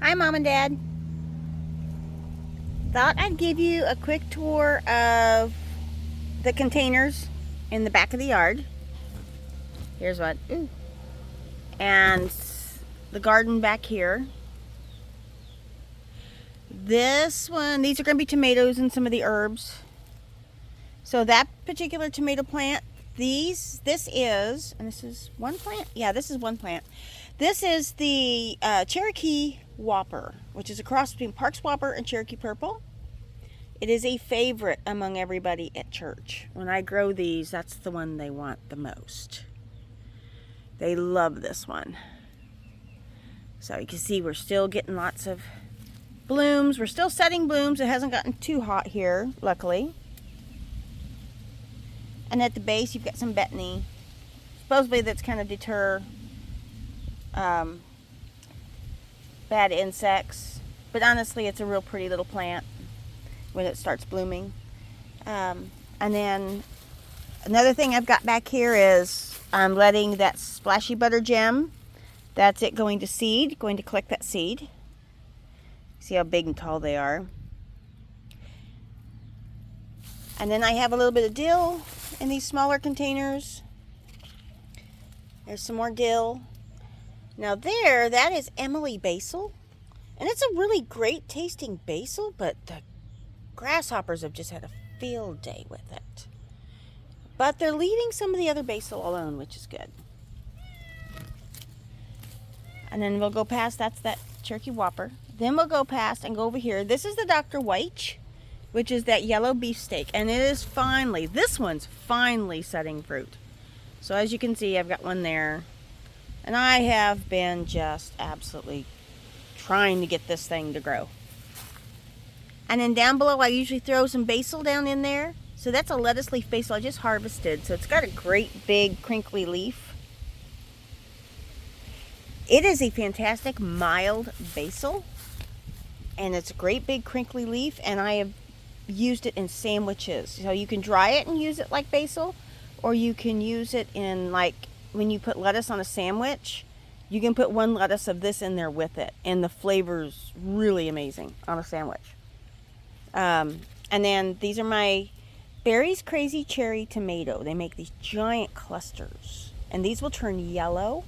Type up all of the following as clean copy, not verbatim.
Hi, Mom and Dad. Thought I'd give you a quick tour of the containers in the back of the yard. Here's what. Ooh. And the garden back here. This one, these are going to be tomatoes and some of the herbs. So that particular tomato plant, this is, and this is one plant? Yeah, this is one plant. This is the Cherokee Whopper, which is a cross between Parks Whopper and Cherokee Purple. It is a favorite among everybody at church. When I grow these, that's the one they want the most. They love this one. So you can see we're still getting lots of blooms. We're still setting blooms. It hasn't gotten too hot here, luckily. And at the base, you've got some betony. Supposedly that's kind of deter bad insects. But honestly, it's a real pretty little plant when it starts blooming. And then another thing I've got back here is I'm letting that splashy butter gem, that's it going to seed, going to collect that seed. See how big and tall they are. And then I have a little bit of dill in these smaller containers. There's some more dill. Now that is Emily basil. And it's a really great tasting basil, but the grasshoppers have just had a field day with it. But they're leaving some of the other basil alone, which is good. And then we'll go past, that's that Cherokee Whopper. Then we'll go past and go over here. This is the Dr. White, which is that yellow beefsteak. And it is finally, this one's finally setting fruit. So as you can see, I've got one there. And I have been just absolutely trying to get this thing to grow. And then down below, I usually throw some basil down in there. So that's a lettuce leaf basil I just harvested. So it's got a great big crinkly leaf. It is a fantastic mild basil. And it's a great big crinkly leaf. And I have used it in sandwiches. So you can dry it and use it like basil. Or you can use it in like when you put lettuce on a sandwich. You can put one lettuce of this in there with it. And the flavor's really amazing on a sandwich. And then these are my Berry's Crazy Cherry Tomato. They make these giant clusters. And these will turn yellow.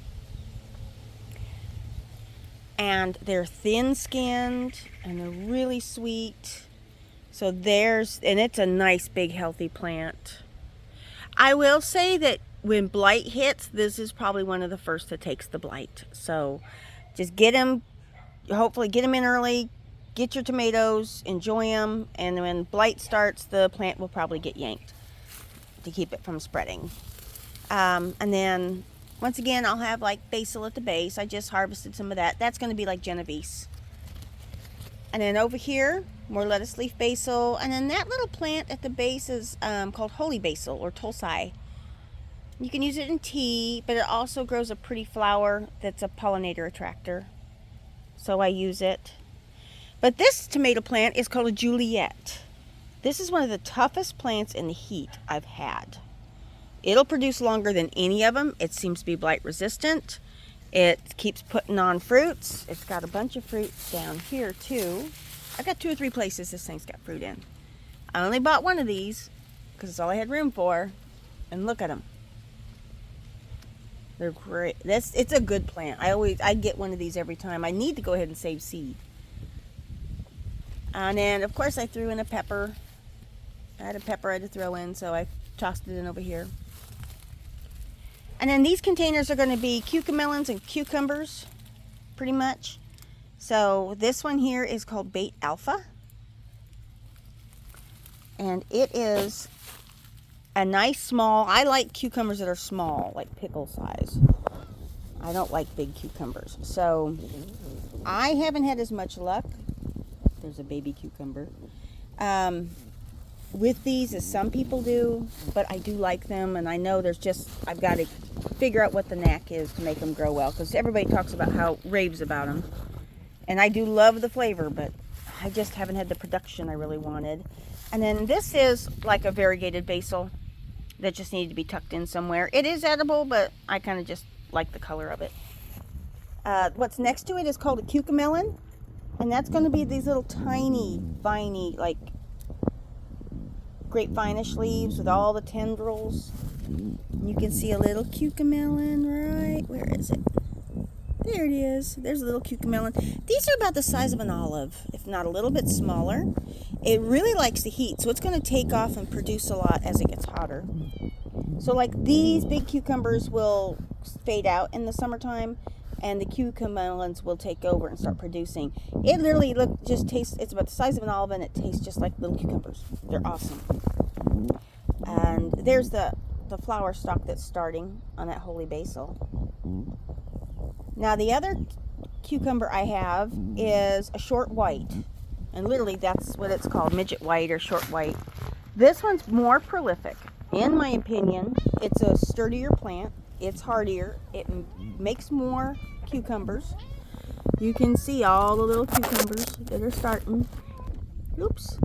And they're thin-skinned. And they're really sweet. So and it's a nice, big, healthy plant. I will say that when blight hits, this is probably one of the first that takes the blight. So just hopefully get them in early. Get your tomatoes, enjoy them, and when blight starts, the plant will probably get yanked to keep it from spreading. And then, once again, I'll have like basil at the base. I just harvested some of that. That's going to be like Genovese. And then over here, more lettuce leaf basil. And then that little plant at the base is called holy basil or tulsi. You can use it in tea, but it also grows a pretty flower that's a pollinator attractor. So I use it. But this tomato plant is called a Juliet. This is one of the toughest plants in the heat I've had. It'll produce longer than any of them. It seems to be blight resistant. It keeps putting on fruits. It's got a bunch of fruits down here too. I've got 2 or 3 places this thing's got fruit in. I only bought one of these because it's all I had room for. And look at them. They're great. It's a good plant. I get one of these every time. I need to go ahead and save seed. And then, of course, I threw in a pepper. I had a pepper I had to throw in, so I tossed it in over here. And then these containers are going to be cucamelons and cucumbers, pretty much. So this one here is called Bait Alpha. And it is a nice small, I like cucumbers that are small, like pickle size. I don't like big cucumbers. So I haven't had as much luck. There's a baby cucumber. With these as some people do, but I do like them, and I know I've got to figure out what the knack is to make them grow well, because everybody talks about raves about them. And I do love the flavor, but I just haven't had the production I really wanted. And then this is like a variegated basil that just needed to be tucked in somewhere. It is edible, but I kind of just like the color of it. What's next to it is called a cucamelon. And that's going to be these little tiny, viney, like grapevine-ish leaves with all the tendrils. You can see a little cucamelon right, where is it? There it is. There's a little cucamelon. These are about the size of an olive, if not a little bit smaller. It really likes the heat, so it's going to take off and produce a lot as it gets hotter. So like these big cucumbers will fade out in the summertime, and the cucamelons will take over and start producing. It literally just tastes, it's about the size of an olive, and it tastes just like little cucumbers. They're awesome. And there's the flower stalk that's starting on that holy basil. Now the other cucumber I have is a short white, and literally that's what it's called, midget white or short white. This one's more prolific. In my opinion, it's a sturdier plant, it's hardier, it makes more cucumbers. You can see all the little cucumbers that are starting. Oops.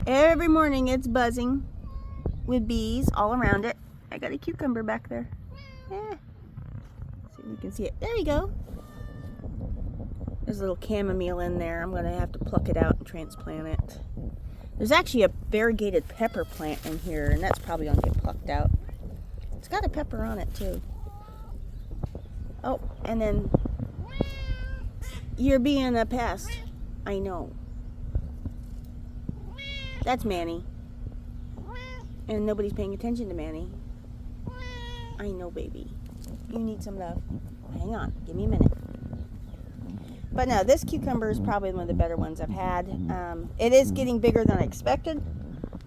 Every morning it's buzzing with bees all around it. I got a cucumber back there. Yeah. See if you can see it. There you go. There's a little chamomile in there. I'm going to have to pluck it out and transplant it. There's actually a variegated pepper plant in here, and that's probably going to get plucked out. It's got a pepper on it too. Oh, and then you're being a pest. I know. That's Manny. And nobody's paying attention to Manny. I know, baby. You need some love. Hang on. Give me a minute. But no, this cucumber is probably one of the better ones I've had. It is getting bigger than I expected.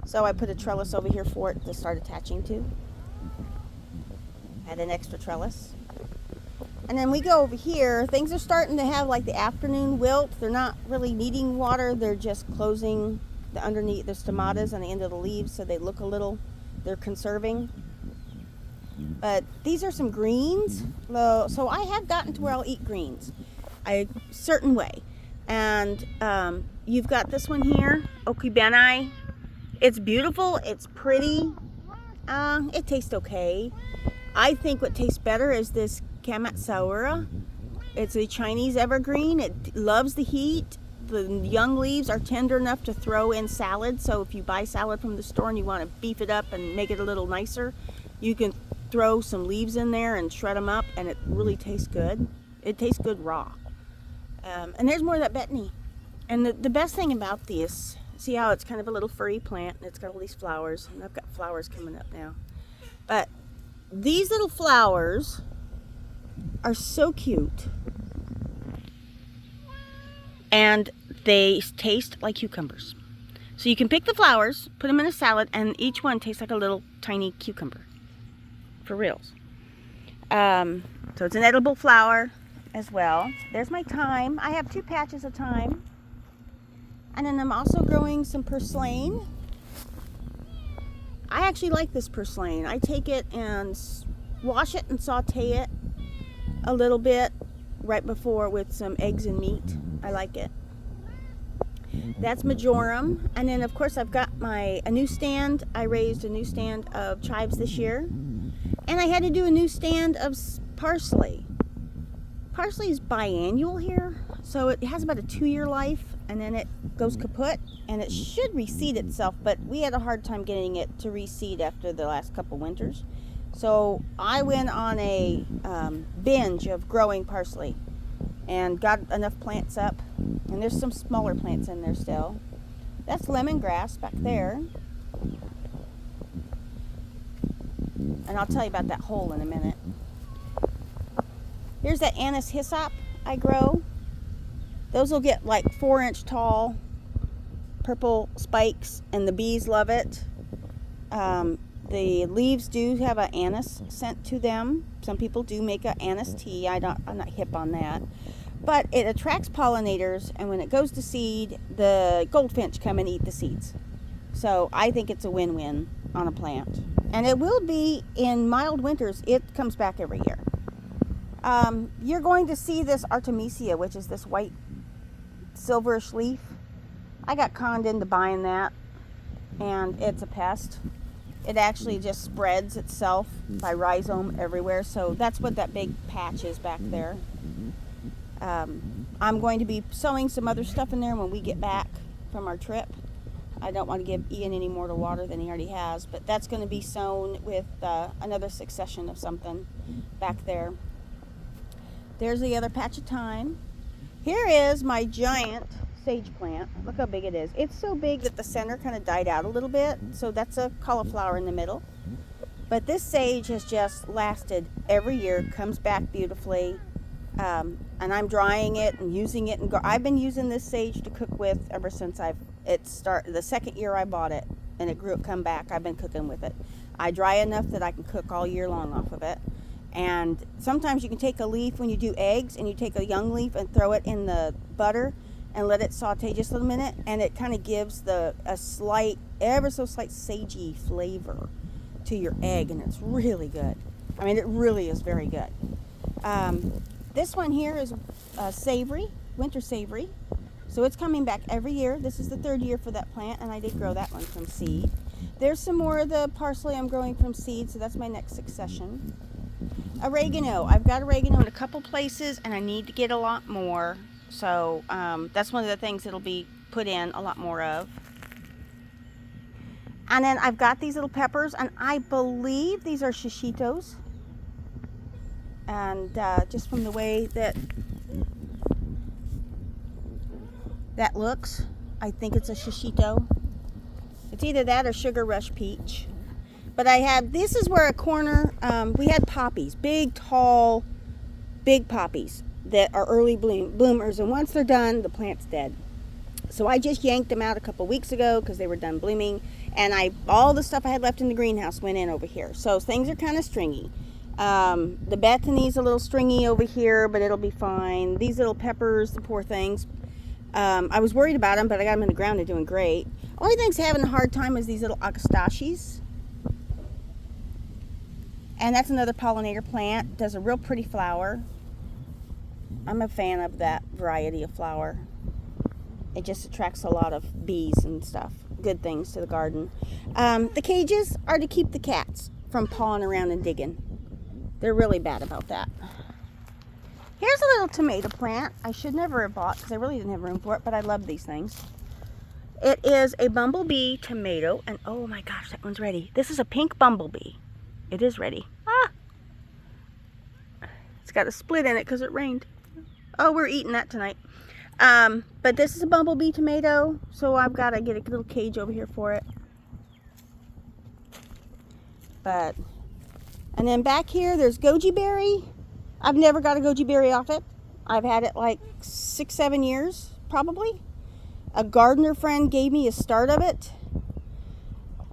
So I put a trellis over here for it to start attaching to. Add an extra trellis. And then we go over here. Things are starting to have like the afternoon wilt. They're not really needing water. They're just closing the underneath. There's stomata on the end of the leaves, so they look a little, they're conserving. But these are some greens. So I have gotten to where I'll eat greens a certain way. And you've got this one here, Okibenai. It's beautiful. It's pretty. It tastes okay. I think what tastes better is this Kamatsaura. It's a Chinese evergreen. It loves the heat. The young leaves are tender enough to throw in salad. So if you buy salad from the store and you want to beef it up and make it a little nicer, you can throw some leaves in there and shred them up, and it really tastes good. It tastes good raw. And there's more of that betony. And the best thing about these, see how it's kind of a little furry plant, and it's got all these flowers, and I've got flowers coming up now. But these little flowers are so cute. And they taste like cucumbers. So you can pick the flowers, put them in a salad, and each one tastes like a little tiny cucumber. For reals. So it's an edible flower as well. There's my thyme. I have 2 patches of thyme. And then I'm also growing some purslane. I actually like this purslane. I take it and wash it and saute it a little bit right before with some eggs and meat. I like it. That's majorum. And then of course I've got a new stand. I raised a new stand of chives this year. And I had to do a new stand of parsley. Parsley is biannual here, so it has about a 2-year life, and then it goes kaput, and it should reseed itself, but we had a hard time getting it to reseed after the last couple winters. So I went on a binge of growing parsley and got enough plants up, and there's some smaller plants in there still. That's lemongrass back there. And I'll tell you about that hole in a minute. Here's that anise hyssop I grow. Those will get like 4-inch tall purple spikes, and the bees love it. The leaves do have an anise scent to them. Some people do make an anise tea. I'm not hip on that. But it attracts pollinators, and when it goes to seed, the goldfinch come and eat the seeds. So I think it's a win-win on a plant. And it will be in mild winters. It comes back every year. You're going to see this Artemisia, which is this white silverish leaf. I got conned into buying that, and it's a pest. It actually just spreads itself by rhizome everywhere. So that's what that big patch is back there. I'm going to be sowing some other stuff in there when we get back from our trip. I don't want to give Ian any more to water than he already has, but that's going to be sown with another succession of something back there. There's the other patch of thyme. Here is my giant sage plant. Look how big it is. It's so big that the center kind of died out a little bit, so that's a cauliflower in the middle. But this sage has just lasted every year, comes back beautifully. And I'm drying it and using it, and I've been using this sage to cook with ever since the second year I bought it, and it come back. I've been cooking with it. I dry enough that I can cook all year long off of it. And sometimes you can take a leaf when you do eggs, and you take a young leaf and throw it in the butter and let it saute just a little minute, and it kind of gives a slight, ever so slight sagey flavor to your egg, and it's really good. I mean, it really is very good. This one here is savory, winter savory. So it's coming back every year. This is the third year for that plant, and I did grow that one from seed. There's some more of the parsley I'm growing from seed, so that's my next succession. Oregano. I've got oregano in a couple places, and I need to get a lot more. So that's one of the things that'll be put in a lot more of. And then I've got these little peppers, and I believe these are shishitos. And just from the way that looks, I think it's a shishito. It's either that or sugar rush peach. But this is where a corner, we had poppies, big, tall, big poppies that are early bloomers. And once they're done, the plant's dead. So I just yanked them out a couple weeks ago because they were done blooming. And all the stuff I had left in the greenhouse went in over here. So things are kind of stringy. The Bethany's a little stringy over here, but it'll be fine. These little peppers, the poor things. I was worried about them, but I got them in the ground. They're doing great. Only thing's having a hard time is these little agastaches. And that's another pollinator plant. Does a real pretty flower. I'm a fan of that variety of flower. It just attracts a lot of bees and stuff. Good things to the garden. The cages are to keep the cats from pawing around and digging. They're really bad about that. Here's a little tomato plant I should never have bought because I really didn't have room for it, but I love these things. It is a bumblebee tomato, and oh my gosh, that one's ready. This is a pink bumblebee. It is ready. Ah! It's got a split in it because it rained. Oh, we're eating that tonight. But this is a bumblebee tomato, so I've got to get a little cage over here for it. And then back here, there's goji berry. I've never got a goji berry off it. I've had it like 6-7 years, probably. A gardener friend gave me a start of it.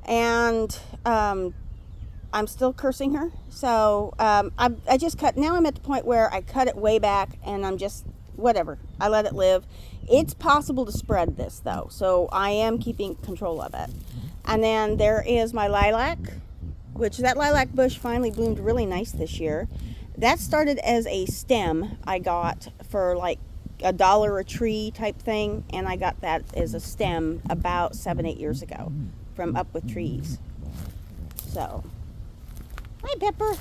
And I'm still cursing her. So I just cut. Now I'm at the point where I cut it way back, and I'm just, whatever. I let it live. It's possible to spread this, though. So I am keeping control of it. And then there is my lilac, which that lilac bush finally bloomed really nice this year. That started as a stem I got for like $1 a tree type thing, and I got that as a stem about 7-8 years ago from Up With Trees. So, hi Pepper.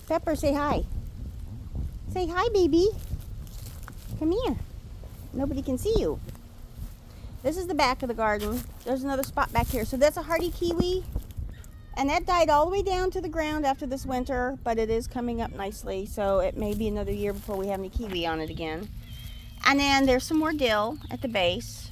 Pepper, say hi. Say hi, baby. Come here. Nobody can see you. This is the back of the garden. There's another spot back here. So that's a hardy kiwi. And that died all the way down to the ground after this winter, but it is coming up nicely, so it may be another year before we have any kiwi on it again. And then there's some more dill at the base.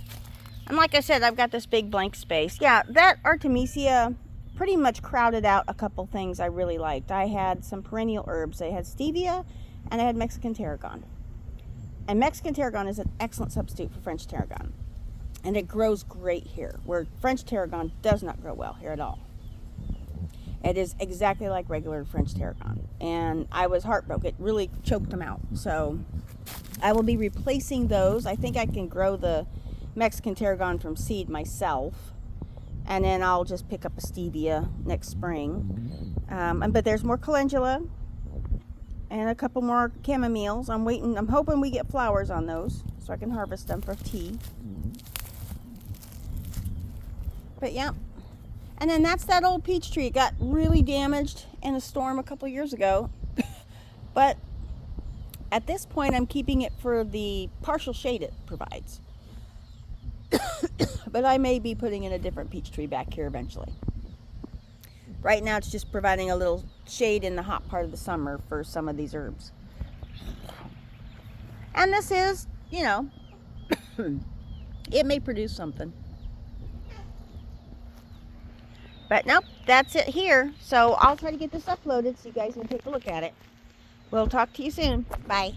And like I said, I've got this big blank space. Yeah, that Artemisia pretty much crowded out a couple things I really liked. I had some perennial herbs. I had stevia, and I had Mexican tarragon. And Mexican tarragon is an excellent substitute for French tarragon. And it grows great here, where French tarragon does not grow well here at all. It is exactly like regular French tarragon. And I was heartbroken. It really choked them out. So I will be replacing those. I think I can grow the Mexican tarragon from seed myself. And then I'll just pick up a stevia next spring. But there's more calendula and a couple more chamomiles. I'm hoping we get flowers on those so I can harvest them for tea. But yeah. And then that's that old peach tree. It got really damaged in a storm a couple years ago. But At this point, I'm keeping it for the partial shade it provides. But I may be putting in a different peach tree back here eventually. Right now, it's just providing a little shade in the hot part of the summer for some of these herbs. And this is, you know, it may produce something. But nope, that's it here. So I'll try to get this uploaded so you guys can take a look at it. We'll talk to you soon. Bye.